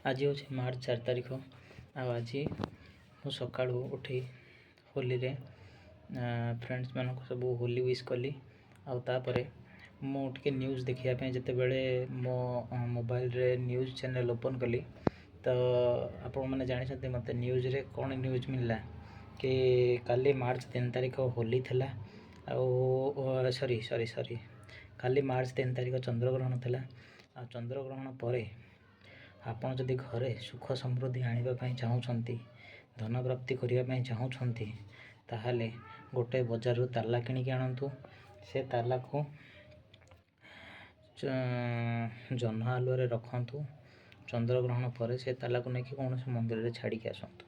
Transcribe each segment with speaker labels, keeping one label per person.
Speaker 1: आज हूँ मार्च 4 तारिख आज मु सका उठी होली रे फ्रेंड्स मान सब होली विश कली आउे मुझे न्यूज़ देखापी जिते बड़े मो मोबाइल रे न्यूज़ चैनल ओपन कली तो आपण मैंने जानते मत न्यूज़ रे कौन न्यूज़ मिलला कि काली मार्च 3 तारिख होली थिला सॉरी सॉरी सॉरी काली मार्च 3 तारिख चंद्रग्रहण थिला आ चंद्रग्रहण पर आपण जदि घरे सुख समृद्धि आने चाहूँगी धन प्राप्ति करने चाहूँगी ताहले गोटे बजार रू ताला किणिकी आणतु से ताला को जह्न आलुआ रखु चंद्रग्रहण पर से ताला को लेकिन कौन से मंदिर रे छाड़ी के आसतु।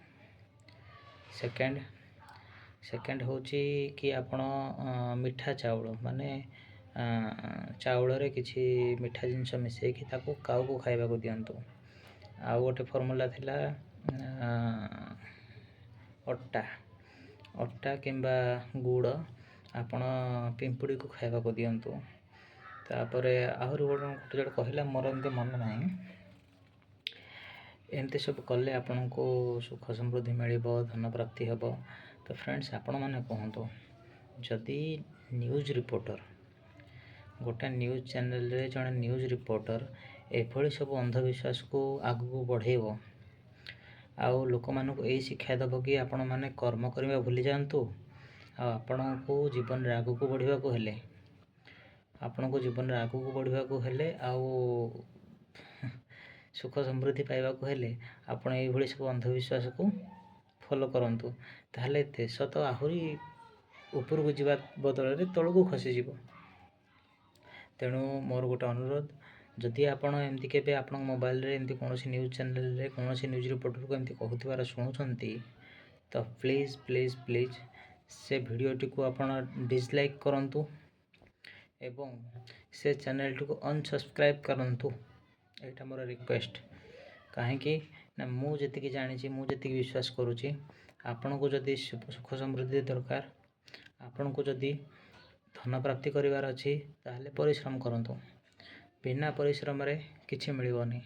Speaker 1: सेकेंड हूँ कि आपण मिठा चाउल माने चाउल रे किसी मिठा जिनस मिसेकी ताको काऊ को खाइबा को दियंतु। आउ गोटे फर्मूला थिला अट्टा किंबा गुड़ आपण पिंपुड़ी को खाइबा को दियंतु। तापर आहरी गोटे जोड़े कहला मोर एमती मन ना एमती सब कले आपण को सुख समृद्धि मिल धन प्राप्ति हम। तो फ्रेंड्स आपण मैंने कहतु जदि न्यूज़ रिपोर्टर गोटे न्यूज़ चैनल रे जड़े न्यूज़ रिपोर्टर एभली सब अंधविश्वास को आगू बढ़ेब आउ लोक मानक यही शिक्षा दब कि आपण मैंने कर्म करने भूली जातु आपण को जीवन में आगू को बढ़ा को हेले आपण को जीवन में आगू को बढ़ा को हेले आउ सुख समृद्धि पाइबा को हेले आपण ये सब अंधविश्वास को फॉलो करंतु ताहले देश तो आहरी ऊपर को जीवा बदल में तल को खसी जीव। तेणु मोर गोटे अनुरोध जदि आपण एमती केबे आपण मोबाइल रे एमती कौन न्यूज़ चैनल रे कौन न्यूज़ रिपोर्टर को एमती कहूथिबार शुणुचंती तो प्लीज़ प्लीज़ प्लीज़ से वीडियोटी को आपण डिसलाइक करंतु एवं से चैनल टी को अनसब्सक्राइब करंतु एटा मोर रिक्वेस्ट। कहीं ना मुझे जी जानी मुझे विश्वास करुँची आपण को जदि सुख समृद्धि दरकार आपण को जदि धन प्राप्ति करिवार अछि ताहले परिश्रम करंतु बिना परिश्रम रे किछि मिलबनी।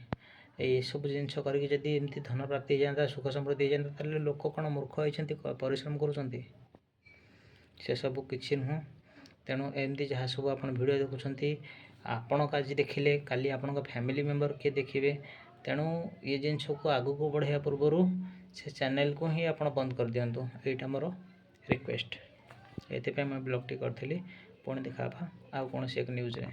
Speaker 1: ये सब जिनस करके जदि एमती धन प्राप्ति हो जाता सुख समृद्धि हो जाता ताहले लोक कौन मूर्ख होइछंती परिश्रम करुछंती से सब किछि नुह। तेणु एमती जहाँ सब आप वीडियो देखुंती आपण आज देखिले काली आपण फैमिली मेंबर किए देखिए। तेणु ये जिनस को आगू को बढ़ाया पूर्वर से चैनल को ही आप बंद कर दिंतु यहाँ मोर रिक्वेस्ट। ये मैं ब्लॉग टी करी पुणी देखा आ कौन एक न्यूज़ रे।